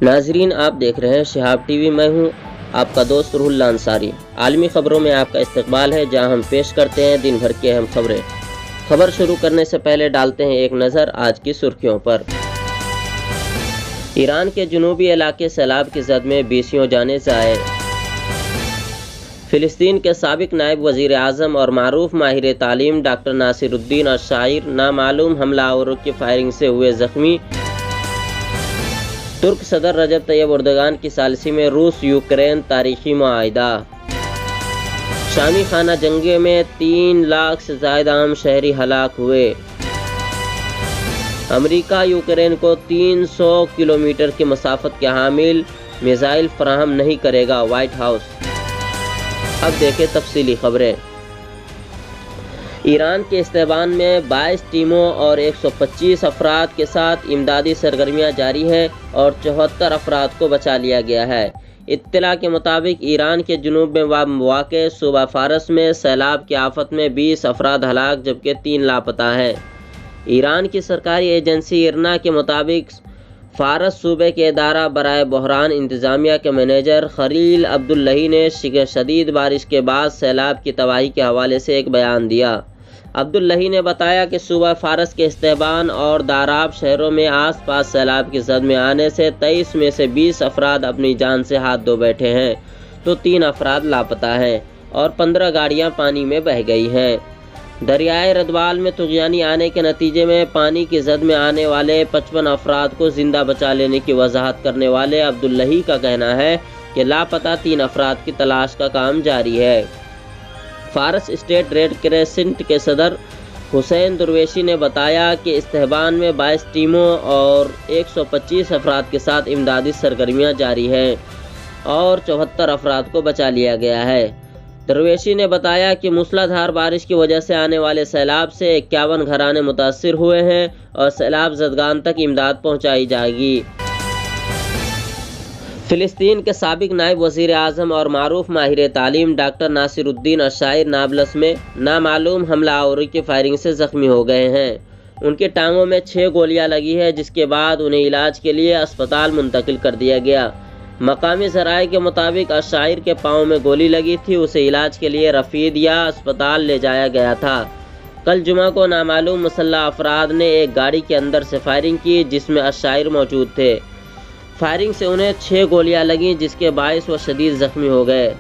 ناظرین، آپ دیکھ رہے ہیں شہاب ٹی وی۔ میں ہوں آپ کا دوست روح اللہ انصاری۔ عالمی خبروں میں آپ کا استقبال ہے، جہاں ہم پیش کرتے ہیں دن بھر کی اہم خبریں۔ خبر شروع کرنے سے پہلے ڈالتے ہیں ایک نظر آج کی سرخیوں پر۔ ایران کے جنوبی علاقے سیلاب کی زد میں 20 جانیں ضائع۔ فلسطین کے سابق نائب وزیر اعظم اور معروف ماہر تعلیم ڈاکٹر ناصر الدین الشاعر نامعلوم حملہ آوروں کی فائرنگ سے ہوئے زخمی۔ ترک صدر رجب طیب اردگان کی ثالثی میں روس یوکرین تاریخی معاہدہ۔ شامی خانہ جنگی میں 3 لاکھ سے زائد عام شہری ہلاک ہوئے۔ امریکہ یوکرین کو 300 کلومیٹر کی مسافت کے حامل میزائل فراہم نہیں کرے گا، وائٹ ہاؤس۔ اب دیکھیں تفصیلی خبریں۔ ایران کے استحبان میں 22 ٹیموں اور 125 افراد کے ساتھ امدادی سرگرمیاں جاری ہیں اور 74 افراد کو بچا لیا گیا ہے۔ اطلاع کے مطابق ایران کے جنوب میں واقع صوبہ فارس میں سیلاب کی آفت میں 20 افراد ہلاک جبکہ 3 لاپتہ ہیں۔ ایران کی سرکاری ایجنسی ارنا کے مطابق فارس صوبے کے ادارہ برائے بحران انتظامیہ کے مینیجر خلیل عبداللہی نے شدید بارش کے بعد سیلاب کی تباہی کے حوالے سے ایک بیان دیا۔ عبداللہی نے بتایا کہ صوبہ فارس کے استحبان اور داراب شہروں میں آس پاس سیلاب کی زد میں آنے سے 23 میں سے 20 افراد اپنی جان سے ہاتھ دھو بیٹھے ہیں تو 3 افراد لاپتہ ہیں اور 15 گاڑیاں پانی میں بہہ گئی ہیں۔ دریائے ردوال میں طغیانی آنے کے نتیجے میں پانی کی زد میں آنے والے 55 افراد کو زندہ بچا لینے کی وضاحت کرنے والے عبداللہی کا کہنا ہے کہ لاپتہ 3 افراد کی تلاش کا کام جاری ہے۔ فارس اسٹیٹ ریڈ کریسنٹ کے صدر حسین درویشی نے بتایا کہ استحبان میں 22 ٹیموں اور 125 افراد کے ساتھ امدادی سرگرمیاں جاری ہیں اور 74 افراد کو بچا لیا گیا ہے۔ درویشی نے بتایا کہ موسلا دھار بارش کی وجہ سے آنے والے سیلاب سے 51 گھرانے متاثر ہوئے ہیں اور سیلاب زدگان تک امداد پہنچائی جائے گی۔ فلسطین کے سابق نائب وزیر اعظم اور معروف ماہر تعلیم ڈاکٹر ناصر الدین الشاعر نابلس میں نامعلوم حملہ آوری کی فائرنگ سے زخمی ہو گئے ہیں۔ ان کی ٹانگوں میں 6 گولیاں لگی ہیں، جس کے بعد انہیں علاج کے لیے اسپتال منتقل کر دیا گیا۔ مقامی ذرائع کے مطابق الشاعر کے پاؤں میں گولی لگی تھی، اسے علاج کے لیے رفیدیہ اسپتال لے جایا گیا تھا۔ کل جمعہ کو نامعلوم مسلح افراد نے ایک گاڑی کے اندر سے فائرنگ کی جس میں الشاعر موجود تھے۔ فائرنگ سے انہیں 6 گولیاں لگیں جس کے باعث وہ شدید زخمی ہو گئے۔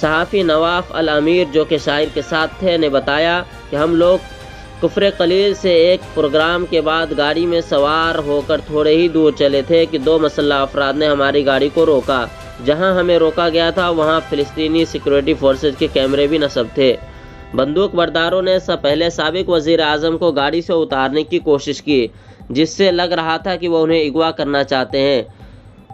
صحافی نواف الامیر جو کہ شاعر کے ساتھ تھے نے بتایا کہ ہم لوگ کفر قلیل سے ایک پروگرام کے بعد گاڑی میں سوار ہو کر تھوڑے ہی دور چلے تھے کہ 2 مسلح افراد نے ہماری گاڑی کو روکا۔ جہاں ہمیں روکا گیا تھا وہاں فلسطینی سیکورٹی فورسز کے کیمرے بھی نصب تھے۔ بندوق برداروں نے پہلے سابق وزیر اعظم کو گاڑی سے اتارنے کی کوشش کی، جس سے لگ رہا تھا کہ وہ انہیں اغوا کرنا چاہتے ہیں،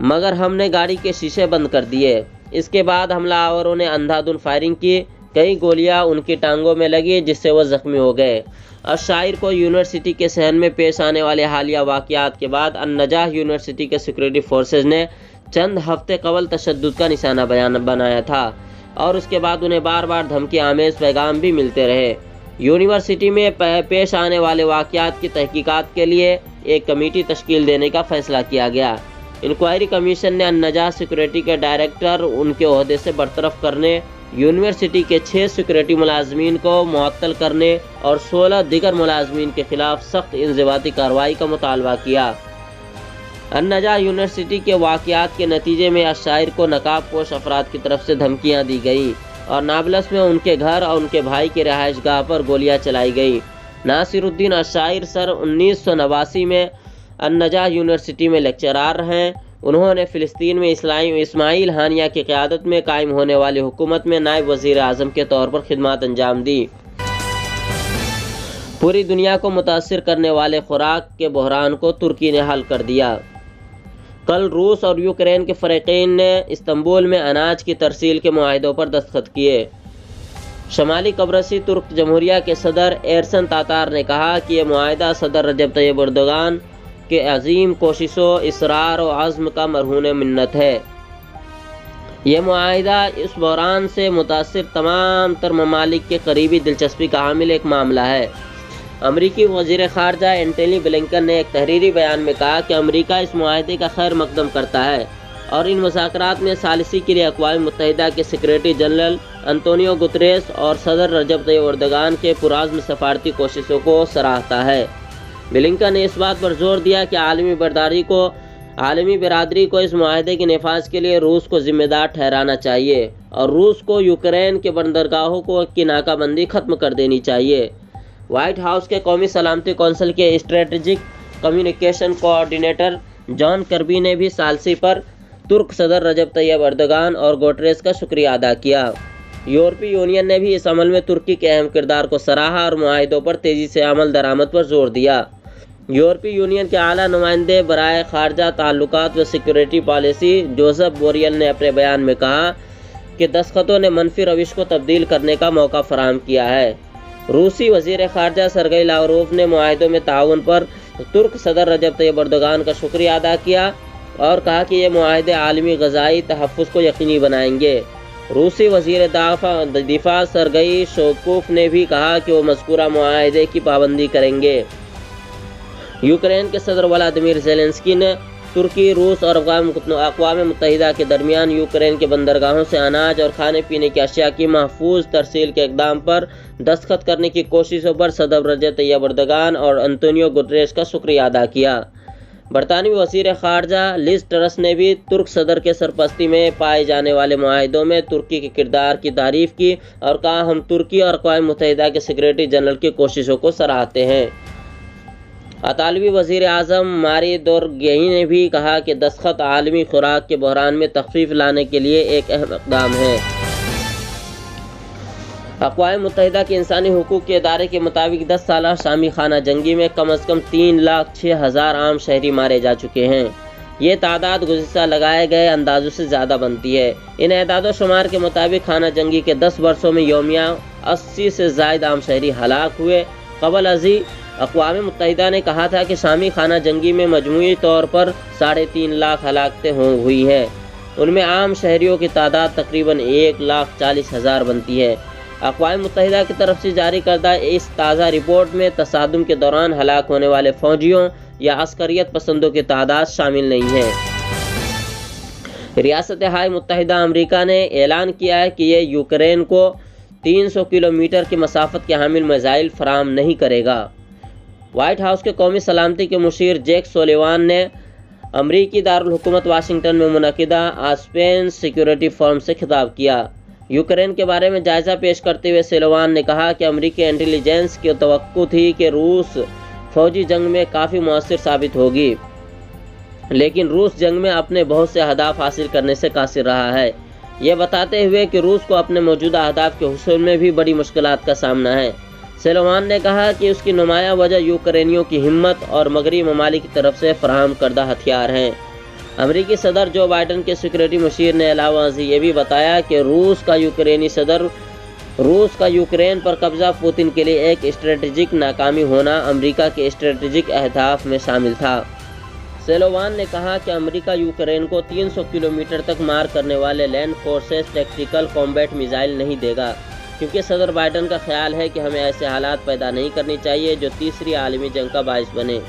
مگر ہم نے گاڑی کے شیشے بند کر دیے۔ اس کے بعد حملہ آوروں نے اندھا دھند فائرنگ کی، کئی گولیاں ان کی ٹانگوں میں لگی جس سے وہ زخمی ہو گئے۔ الشاعر کو یونیورسٹی کے صحن میں پیش آنے والے حالیہ واقعات کے بعد النجاح یونیورسٹی کے سیکورٹی فورسز نے چند ہفتے قبل تشدد کا نشانہ بنایا تھا اور اس کے بعد انہیں بار بار دھمکی آمیز پیغام بھی ملتے رہے۔ یونیورسٹی میں پیش آنے والے واقعات کی تحقیقات کے لیے ایک کمیٹی تشکیل دینے کا فیصلہ کیا گیا۔ انکوائری کمیشن نے النجاح سیکورٹی کے ڈائریکٹر ان کے عہدے سے برطرف کرنے، یونیورسٹی کے 6 سیکورٹی ملازمین کو معطل کرنے اور 16 دیگر ملازمین کے خلاف سخت انضباطی کارروائی کا مطالبہ کیا۔ النجاح یونیورسٹی کے واقعات کے نتیجے میں الشاعر کو نقاب پوش افراد کی طرف سے دھمکیاں دی گئیں اور نابلس میں ان کے گھر اور ان کے بھائی کی رہائش گاہ پر گولیاں چلائی گئیں۔ ناصر الدین الشاعر سن 1989 میں النجاح یونیورسٹی میں لیکچرار ہیں۔ انہوں نے فلسطین میں اسماعیل ہانیہ کی قیادت میں قائم ہونے والی حکومت میں نائب وزیر اعظم کے طور پر خدمات انجام دی۔ پوری دنیا کو متاثر کرنے والے خوراک کے بحران کو ترکی نے حل کر دیا۔ کل روس اور یوکرین کے فریقین نے استنبول میں اناج کی ترسیل کے معاہدوں پر دستخط کیے۔ شمالی قبرصی ترک جمہوریہ کے صدر ایرسن تاتار نے کہا کہ یہ معاہدہ صدر رجب طیب اردگان کے عظیم کوششوں، اصرار و عزم کا مرہون منت ہے۔ یہ معاہدہ اس بحران سے متاثر تمام تر ممالک کے قریبی دلچسپی کا حامل ایک معاملہ ہے۔ امریکی وزیر خارجہ اینٹونی بلنکن نے ایک تحریری بیان میں کہا کہ امریکہ اس معاہدے کا خیر مقدم کرتا ہے اور ان مذاکرات میں ثالثی کے لیے اقوام متحدہ کے سیکریٹری جنرل انطونیو گتریس اور صدر رجب طیب اردوغان کے پرعزم سفارتی کوششوں کو سراہتا ہے۔ بلنکن نے اس بات پر زور دیا کہ عالمی برادری کو اس معاہدے کے نفاذ کے لیے روس کو ذمہ دار ٹھہرانا چاہیے اور روس کو یوکرین کے بندرگاہوں کی ناکہ بندی ختم کر دینی چاہیے۔ وائٹ ہاؤس کے قومی سلامتی کونسل کے اسٹریٹجک کمیونیکیشن کوآرڈینیٹر جان کربی نے بھی ثالثی پر ترک صدر رجب طیب اردوغان اور گوٹریس کا شکریہ ادا کیا۔ یورپی یونین نے بھی اس عمل میں ترکی کے اہم کردار کو سراہا اور معاہدوں پر تیزی سے عمل درآمد پر زور دیا۔ یورپی یونین کے اعلیٰ نمائندے برائے خارجہ تعلقات و سیکورٹی پالیسی جوزف بوریل نے اپنے بیان میں کہا کہ دستخطوں نے منفی روش کو تبدیل کرنے کا موقع فراہم کیا ہے۔ روسی وزیر خارجہ سرگئی لاوروف نے معاہدوں میں تعاون پر ترک صدر رجب طیب اردوغان کا شکریہ ادا کیا اور کہا کہ یہ معاہدے عالمی غذائی تحفظ کو یقینی بنائیں گے۔ روسی وزیر دفاع سرگئی شویکوف نے بھی کہا کہ وہ مذکورہ معاہدے کی پابندی کریں گے۔ یوکرین کے صدر ولادیمیر زیلنسکی نے ترکی، روس اور اقوام متحدہ کے درمیان یوکرین کے بندرگاہوں سے اناج اور کھانے پینے کی اشیاء کی محفوظ ترسیل کے اقدام پر دستخط کرنے کی کوششوں پر صدر رجب طیب اردوغان اور انطونیو گوٹریس کا شکریہ ادا کیا۔ برطانوی وزیر خارجہ لیز ٹرس نے بھی ترک صدر کے سرپرستی میں پائے جانے والے معاہدوں میں ترکی کے کردار کی تعریف کی اور کہا ہم ترکی اور اقوام متحدہ کے سیکریٹری جنرل کی کوششوں کو سراہتے ہیں۔ اطالوی وزیر اعظم ماری دورگیئی نے بھی کہا کہ دستخط عالمی خوراک کے بحران میں تخفیف لانے کے لیے ایک اہم اقدام ہے۔ اقوام متحدہ کے انسانی حقوق کے ادارے کے مطابق 10 سالہ شامی خانہ جنگی میں کم از کم 3,06,000 عام شہری مارے جا چکے ہیں۔ یہ تعداد گزشتہ لگائے گئے اندازوں سے زیادہ بنتی ہے۔ ان اعداد و شمار کے مطابق خانہ جنگی کے 10 برسوں میں یومیہ 80 سے زائد عام شہری ہلاک ہوئے۔ قبل ازیں اقوام متحدہ نے کہا تھا کہ شامی خانہ جنگی میں مجموعی طور پر 3.5 لاکھ ہلاکتیں ہوئی ہیں۔ ان میں عام شہریوں کی تعداد تقریباً 1,40,000 بنتی ہے۔ اقوام متحدہ کی طرف سے جاری کردہ اس تازہ رپورٹ میں تصادم کے دوران ہلاک ہونے والے فوجیوں یا عسکریت پسندوں کی تعداد شامل نہیں ہے۔ ریاستہائے متحدہ امریکہ نے اعلان کیا ہے کہ یہ یوکرین کو 300 کلومیٹر کی مسافت کے حامل میزائل فراہم نہیں کرے گا۔ وائٹ ہاؤس کے قومی سلامتی کے مشیر جیک سولیوان نے امریکی دارالحکومت واشنگٹن میں منعقدہ آسپین سیکورٹی فورم سے خطاب کیا۔ یوکرین کے بارے میں جائزہ پیش کرتے ہوئے سولیوان نے کہا کہ امریکی انٹیلی جنس کی توقع تھی کہ روس فوجی جنگ میں کافی مؤثر ثابت ہوگی، لیکن روس جنگ میں اپنے بہت سے اہداف حاصل کرنے سے قاصر رہا ہے، یہ بتاتے ہوئے کہ روس کو اپنے موجودہ اہداف کے حصول میں بھی بڑی مشکلات کا سامنا ہے۔ سولیوان نے کہا کہ اس کی نمایاں وجہ یوکرینیوں کی ہمت اور مغربی ممالک کی طرف سے فراہم کردہ ہتھیار ہیں۔ امریکی صدر جو بائیڈن کے سیکورٹی مشیر نے علاوہ ازیں یہ بھی بتایا کہ روس کا یوکرین پر قبضہ پوتن کے لیے ایک اسٹریٹجک ناکامی ہونا امریکہ کے اسٹریٹجک اہداف میں شامل تھا۔ سولیوان نے کہا کہ امریکہ یوکرین کو 300 کلومیٹر تک مار کرنے والے land forces tactical combat missile نہیں دے گا، کیونکہ صدر بائیڈن کا خیال ہے کہ ہمیں ایسے حالات پیدا نہیں کرنی چاہیے جو تیسری عالمی جنگ کا باعث بنے۔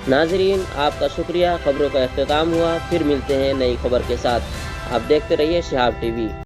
ناظرین، آپ کا شکریہ۔ خبروں کا اختتام ہوا، پھر ملتے ہیں نئی خبر کے ساتھ۔ آپ دیکھتے رہیے شہاب ٹی وی۔